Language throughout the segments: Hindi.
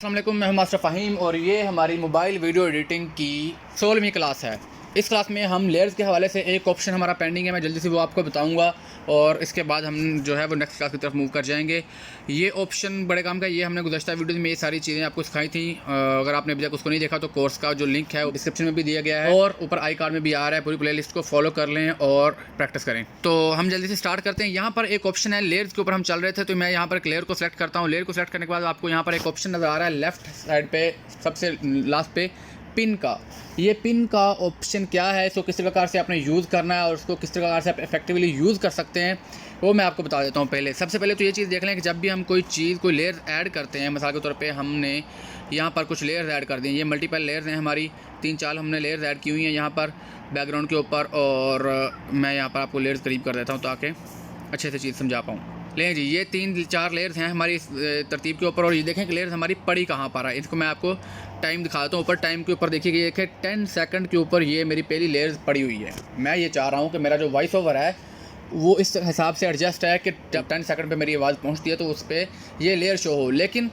अस्सलाम वालेकुम, मैं हूं मास्टर फ़हीम और ये हमारी मोबाइल वीडियो एडिटिंग की 16वीं क्लास है। इस क्लास में हम लेयर्स के हवाले से एक ऑप्शन हमारा पेंडिंग है, मैं जल्दी से वो आपको बताऊंगा और इसके बाद हम जो है वो नेक्स्ट क्लास की तरफ मूव कर जाएंगे। ये ऑप्शन बड़े काम का, ये हमने गुज़श्ता वीडियोज़ में ये सारी चीज़ें आपको सिखाई थी। अगर आपने अभी तक उसको नहीं देखा तो कोर्स का जो लिंक है वो डिस्क्रिप्शन में भी दिया गया है और ऊपर आई कार्ड में भी आ रहा है। पूरी प्ले लिस्ट को फॉलो कर लें और प्रैक्टिस करें। तो हम जल्दी से स्टार्ट करते हैं। यहाँ पर एक ऑप्शन है, लेयर्स के ऊपर हम चल रहे थे तो मैं यहाँ पर एक लेयर को सिलेक्ट करता हूँ। लेयर को सिलेक्ट करने के बाद आपको यहाँ पर एक ऑप्शन नज़र आ रहा है लेफ्ट साइड पे सबसे लास्ट पे, पिन का। ये पिन का ऑप्शन क्या है, इसको किस प्रकार से आपने यूज़ करना है और उसको किस प्रकार से आप इफेक्टिवली यूज़ कर सकते हैं वो मैं आपको बता देता हूँ। सबसे पहले तो ये चीज़ देख लें कि जब भी हम कोई चीज़ कोई लेयर ऐड करते हैं, मिसाल के तौर पे हमने यहाँ पर कुछ लेयर्स ऐड कर दी, ये मल्टीपल लेयर्स हैं हमारी, 3-4 हमने लेयर्स ऐड की हुई हैं यहाँ पर बैकग्राउंड के ऊपर। और मैं यहाँ पर आपको लेयर्स करीब कर देता हूँ ताकि अच्छे से चीज़ समझा पाऊँ। लें जी, ये 3-4 लेयर्स हैं हमारी तरतीब के ऊपर और ये देखें कि लेयर्स हमारी पड़ी कहाँ पर है। इसको मैं आपको टाइम दिखाता हूँ। ऊपर टाइम के ऊपर देखिए कि देखें 10 सेकंड के ऊपर ये मेरी पहली लेयर्स पड़ी हुई है। मैं ये चाह रहा हूँ कि मेरा जो वॉइस ओवर है वो इस हिसाब से एडजस्ट है कि जब 10 सेकंड पे मेरी आवाज़ पहुँचती है तो उस पर ये लेयर शो हो। लेकिन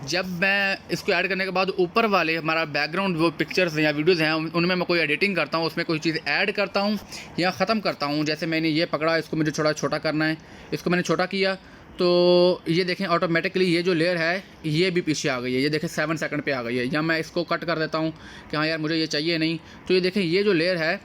जब मैं इसको ऐड करने के बाद ऊपर वाले हमारा बैकग्राउंड वो पिक्चर्स या वीडियोज़ हैं उनमें मैं कोई एडिटिंग करता हूँ, उसमें कोई चीज़ ऐड करता हूँ या ख़त्म करता हूँ। जैसे मैंने ये पकड़ा, इसको मुझे थोड़ा छोटा करना है, इसको मैंने छोटा किया तो ये देखें ऑटोमेटिकली ये जो लेयर है ये भी पीछे आ गई है। ये देखें 7 सेकंड पे आ गई है। या मैं इसको कट कर देता हूँ कि हाँ यार मुझे ये चाहिए नहीं, तो ये देखें ये जो लेयर है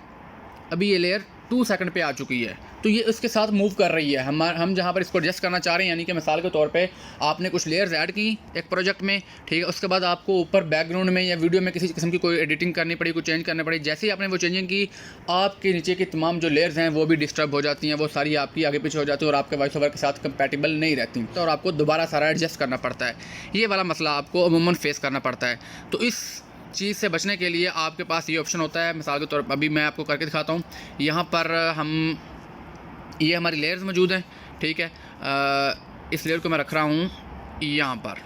अभी ये लेयर 2 सेकंड पे आ चुकी है। तो ये इसके साथ मूव कर रही है। हम जहाँ पर इसको एडजस्ट करना चाह रहे हैं, यानी कि मिसाल के तौर पे आपने कुछ लेयर्स ऐड की एक प्रोजेक्ट में, ठीक है, उसके बाद आपको ऊपर बैकग्राउंड में या वीडियो में किसी किस्म की कोई एडिटिंग करनी पड़ी, कोई चेंज करनी पड़ी। जैसे ही आपने वो चेंजिंग की, आपके नीचे की तमाम जो लेयर्स हैं वो भी डिस्टर्ब हो जाती हैं, वो सारी आपकी आगे पीछे हो जाती है और आपके वॉइस ओवर के साथ कंपैटिबल नहीं रहती और आपको दोबारा सारा एडजस्ट करना पड़ता है। ये वाला मसला आपको अमूमन फेस करना पड़ता है। तो इस चीज़ से बचने के लिए आपके पास ये ऑप्शन होता है। मिसाल के तौर पर अभी मैं आपको करके दिखाता हूँ। यहाँ पर ये हमारी लेयर्स मौजूद हैं, ठीक है। इस लेयर को मैं रख रहा हूँ यहाँ पर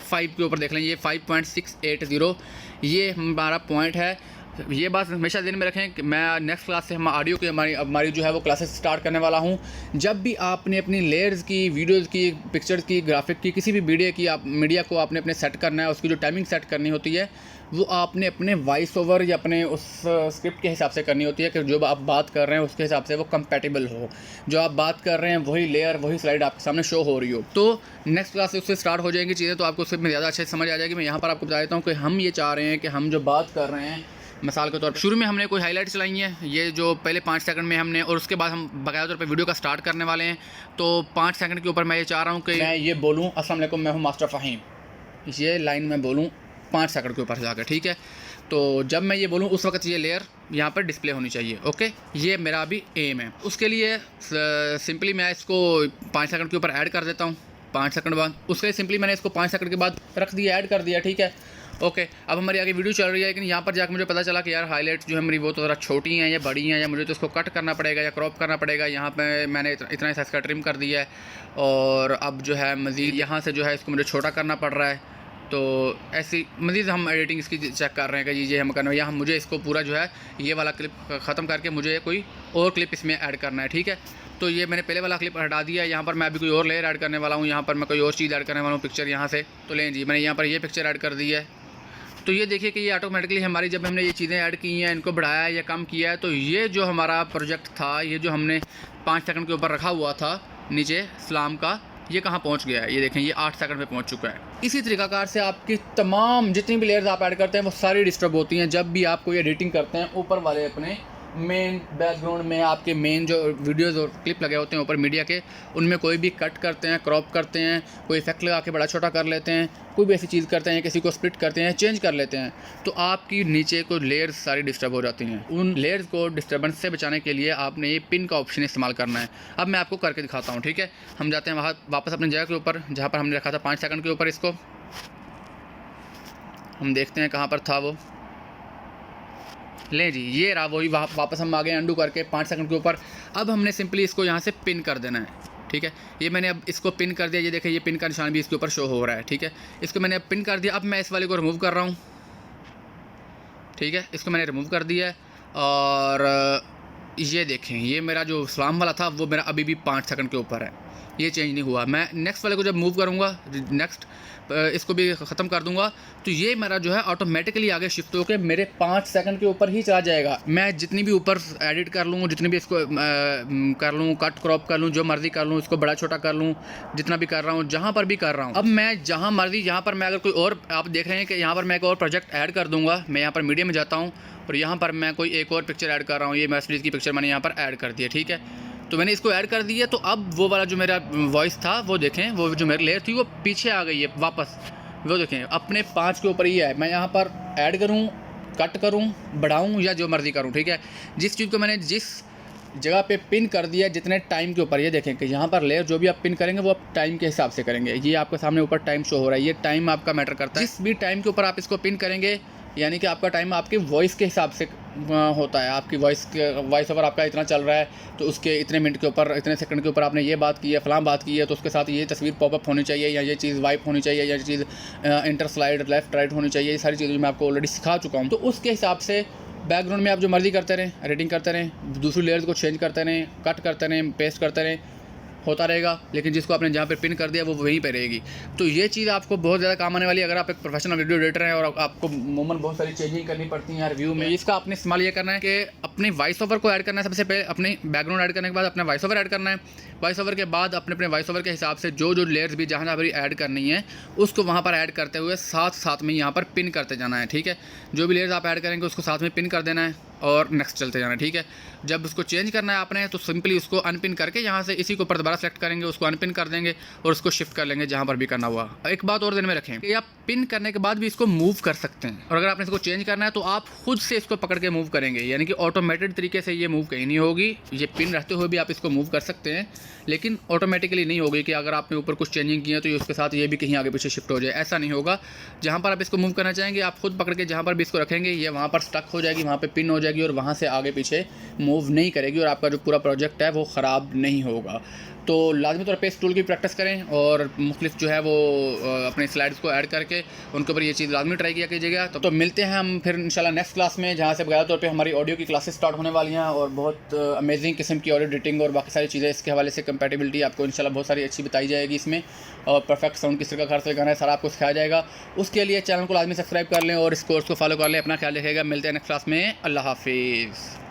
5 के ऊपर। देख लें ये 5.680 ये हमारा पॉइंट है। ये बात हमेशा ध्यान में रखें कि मैं नेक्स्ट क्लास से हम ऑडियो की हमारी जो है वो क्लासेस स्टार्ट करने वाला हूँ। जब भी आपने अपनी लेयर्स की, वीडियोज़ की, पिक्चर्स की, ग्राफिक की, किसी भी वीडियो की मीडिया को आपने अपने सेट करना है, उसकी जो टाइमिंग सेट करनी होती है वो आपने अपने वॉइस ओवर या अपने उस स्क्रिप्ट के हिसाब से करनी होती है कि जो आप बात कर रहे हैं उसके हिसाब से वो कंपैटिबल हो। जो आप बात कर रहे हैं वही लेयर, वही स्लाइड आपके सामने शो हो रही हो। तो नेक्स्ट क्लास से उससे स्टार्ट हो जाएंगी चीज़ें, तो आपको उससे ज़्यादा अच्छे से समझ आ जाएगी। मैं यहाँ पर आपको बता देता हूँ कि हम ये चाह रहे हैं कि हम जो बात कर रहे हैं, मिसाल के तौर पर शुरू में हमने कोई हाईलाइट चलाई हैं, ये जो पहले 5 सेकंड में हमने, और उसके बाद हम बाकायदा तौर पे वीडियो का स्टार्ट करने वाले हैं। तो 5 सेकंड के ऊपर मैं ये चाह रहा हूँ कि मैं ये बोलूँ अस्सलाम वालेकुम मैं हूँ मास्टर फ़हीम, ये लाइन मैं बोलूँ 5 सेकंड के ऊपर जाकर, ठीक है। तो जब मैं ये बोलूँ उस वक्त ये लेयर यहाँ पर डिस्प्ले होनी चाहिए। ओके, ये मेरा अभी एम है। उसके लिए सिंपली मैं इसको 5 सेकंड के ऊपर ऐड कर देता हूँ। 5 सेकंड बाद उसके सिंपली मैंने इसको 5 सेकंड के बाद रख दिया, ऐड कर दिया, ठीक है। ओके, अब हमारी आगे वीडियो चल रही है, लेकिन यहाँ पर जाकर मुझे पता चला कि यार हाईलाइट्स जो है मेरी वो तो ज़रा छोटी हैं या बड़ी हैं, या मुझे तो इसको कट करना पड़ेगा या क्रॉप करना पड़ेगा। यहाँ पे मैंने इतना साइज़ का ट्रिम कर दिया है और अब जो है मज़ीद यहाँ से जो है इसको मुझे छोटा करना पड़ रहा है। तो ऐसी मज़ीद हम एडिटिंग इसकी चेक कर रहे हैं कि ये हम करना है, या हम मुझे इसको पूरा जो है ये वाला क्लिप ख़त्म करके मुझे कोई और क्लिप इसमें ऐड करना है, ठीक है। तो ये मैंने पहले वाला क्लिप हटा दिया है। यहाँ पर मैं अभी कोई और लेयर ऐड करने वाला हूँ, यहाँ पर मैं कोई और चीज़ ऐड करने वाला हूँ, पिक्चर यहाँ से। तो लें जी, मैंने यहाँ पर ये पिक्चर ऐड कर दी है। तो ये देखिए कि ये ऑटोमेटिकली हमारी जब हमने ये चीज़ें ऐड की हैं, इनको बढ़ाया है या कम किया है, तो ये जो हमारा प्रोजेक्ट था, ये जो हमने 5 सेकंड के ऊपर रखा हुआ था नीचे सलाम का, ये कहाँ पहुँच गया है, ये देखें ये 8 सेकंड पे पहुँच चुका है। इसी तरीक़ाकार से आपकी तमाम जितनी भी लेयर्स आप ऐड करते हैं वो सारी डिस्टर्ब होती हैं जब भी आप कोई एडिटिंग करते हैं। ऊपर वाले अपने मेन बैकग्राउंड में आपके मेन जो वीडियोज़ और क्लिप लगे होते हैं ऊपर मीडिया के, उनमें कोई भी कट करते हैं, क्रॉप करते हैं, कोई इफेक्ट लगा के बड़ा छोटा कर लेते हैं, कोई भी ऐसी चीज़ करते हैं, किसी को स्प्लिट करते हैं, चेंज कर लेते हैं, तो आपकी नीचे को लेयर्स सारी डिस्टर्ब हो जाती हैं। उन लेयर्स को डिस्टर्बेंस से बचाने के लिए आपने ये पिन का ऑप्शन इस्तेमाल करना है। अब मैं आपको करके दिखाता हूँ, ठीक है। हम जाते हैं वहाँ वापस अपनी जगह के ऊपर जहाँ पर हमने रखा था 5 सेकंड के ऊपर। इसको हम देखते हैं कहाँ पर था वो। लें जी, ये रहा वही, वहाँ वापस हम आ गए अंडू करके 5 सेकंड के ऊपर। अब हमने सिंपली इसको यहाँ से पिन कर देना है, ठीक है। ये मैंने अब इसको पिन कर दिया, ये देखिए ये पिन का निशान भी इसके ऊपर शो हो रहा है, ठीक है। इसको मैंने अब पिन कर दिया। अब मैं इस वाले को रिमूव कर रहा हूँ, ठीक है। इसको मैंने रिमूव कर दिया है और ये देखें, ये मेरा जो सलाम वाला था वो मेरा अभी भी 5 सेकंड के ऊपर है, ये चेंज नहीं हुआ। मैं नेक्स्ट वाले को जब मूव करूँगा, नेक्स्ट इसको भी ख़त्म कर दूंगा, तो ये मेरा जो है ऑटोमेटिकली आगे शिफ्ट होकर मेरे 5 सेकंड के ऊपर ही चला जाएगा। मैं जितनी भी ऊपर एडिट कर लूँ, जितनी भी इसको कर लूँ, कट क्रॉप कर लूँ, जो मर्ज़ी कर लूँ, इसको बड़ा छोटा कर लूँ, जितना भी कर रहा हूँ, जहाँ पर भी कर रहा हूँ। अब मैं जहाँ मर्ज़ी, यहाँ पर मैं अगर कोई और, आप देख रहे हैं कि यहाँ पर मैं एक और प्रोजेक्ट ऐड कर दूँगा। मैं यहाँ पर मीडिया में जाता हूँ और यहाँ पर मैं कोई एक और पिक्चर ऐड कर रहा हूँ। ये मर्सिडीज़ की पिक्चर मैंने यहाँ पर ऐड कर दी है, ठीक है। तो मैंने इसको ऐड कर दिया, तो अब वो वाला जो मेरा वॉइस था वो देखें, वो जो मेरी लेयर थी वो पीछे आ गई है वापस। वो देखें अपने 5 के ऊपर ही है। मैं यहाँ पर ऐड करूँ, कट करूँ, बढ़ाऊँ या जो मर्ज़ी करूँ, ठीक है। जिस चीज़ को मैंने जिस जगह पे पिन कर दिया, जितने टाइम के ऊपर, ये देखें कि यहाँ पर लेयर जो भी आप पिन करेंगे वो आप टाइम के हिसाब से करेंगे। ये आपके सामने ऊपर टाइम शो हो रहा है, ये टाइम आपका मैटर करता है। जिस भी टाइम के ऊपर आप इसको पिन करेंगे, यानी कि आपका टाइम आपकी वॉइस के हिसाब से होता है। आपकी वॉइस ओवर आपका इतना चल रहा है, तो उसके इतने मिनट के ऊपर, इतने सेकंड के ऊपर आपने ये बात की है, फलां बात की है, तो उसके साथ ये तस्वीर पॉपअप होनी चाहिए, या ये चीज़ वाइप होनी चाहिए, या ये चीज़ इंटर स्लाइड लेफ्ट राइट होनी चाहिए। ये सारी चीज़ें मैं आपको ऑलरेडी सिखा चुका हूँ। तो उसके हिसाब से बैकग्राउंड में आप जो मर्ज़ी करते रहें, एडिटिंग करते रहें, दूसरी लेयर्स को चेंज करते रहें, कट करते रहें, पेस्ट करते रहें, होता रहेगा। लेकिन जिसको आपने जहाँ पे पिन कर दिया वो वहीं पे रहेगी। तो ये चीज़ आपको बहुत ज़्यादा काम आने वाली है अगर आप एक प्रोफेशनल वीडियो एडिटर हैं और आपको मूवमेंट बहुत सारी चेंजिंग करनी पड़ती है रिव्यू में। इसका आपने इस्तेमाल ये करना है कि अपने वॉइस ओवर को ऐड करना है। सबसे पहले अपने बैकग्राउंड ऐड करने के बाद अपना वॉइस ओवर ऐड करना है। वॉइस ओवर के बाद अपने वॉइस ओवर के हिसाब से जो लेयर्स भी जहाँ पर ऐड करनी है उसको वहाँ पर ऐड करते हुए साथ में यहाँ पर पिन करते जाना है, ठीक है। जो भी लेयर्स आप ऐड करेंगे उसको साथ में पिन कर देना है और नेक्स्ट चलते जाना है, ठीक है। जब उसको चेंज करना है आपने, तो सिंपली उसको अनपिन करके यहाँ से इसी के ऊपर दोबारा सेलेक्ट करेंगे, उसको अनपिन कर देंगे और उसको शिफ्ट कर लेंगे जहाँ पर भी करना हुआ। एक बात और ध्यान में रखें कि आप पिन करने के बाद भी इसको मूव कर सकते हैं, और अगर आपने इसको चेंज करना है तो आप खुद से इसको पकड़ के मूव करेंगे, यानी कि ऑटोमेटेड तरीके से ये मूव कहीं नहीं होगी। ये पिन रहते हुए भी आप इसको मूव कर सकते हैं, लेकिन ऑटोमेटिकली नहीं होगी कि अगर आपने ऊपर कुछ चेंजिंग की है तो उसके साथ ये भी कहीं आगे पीछे शिफ्ट हो जाए, ऐसा नहीं होगा। जहाँ पर आप इसको मूव करना चाहेंगे आप खुद पकड़ के जहाँ पर भी इसको रखेंगे, ये वहाँ पर स्टक हो जाएगी, वहाँ पर पिन हो जाएगी और वहाँ से आगे पीछे मूव नहीं करेगी और आपका जो पूरा प्रोजेक्ट है वो ख़राब नहीं होगा। तो लाजमी तौर पे इस टूल की प्रैक्टिस करें और मुख्तलिफ जो है वो अपने स्लाइड्स को ऐड करके उनके ऊपर ये चीज़ लाजमी ट्राई किया कीजिएगा। तो मिलते हैं हम फिर इंशाल्लाह नेक्स्ट क्लास में, जहाँ से बकायदा तौर पे हमारी ऑडियो की क्लासेस स्टार्ट होने वाली हैं और बहुत अमेजिंग किस्म की ऑडियो एडिटिंग और बाकी सारी चीज़ें इसके हवाले से कंपैटिबिलिटी आपको इंशाल्लाह बहुत सारी अच्छी बताई जाएगी इसमें, और परफेक्ट साउंड किस तरह का घर से गाना है सारा आपको सिखाया जाएगा। उसके लिए चैनल को लाजमी सब्सक्राइब कर लें और इस कोर्स को फॉलो कर लें। अपना ख्याल रखिएगा, मिलते हैं नेक्स्ट क्लास में। अल्लाह हाफिज़।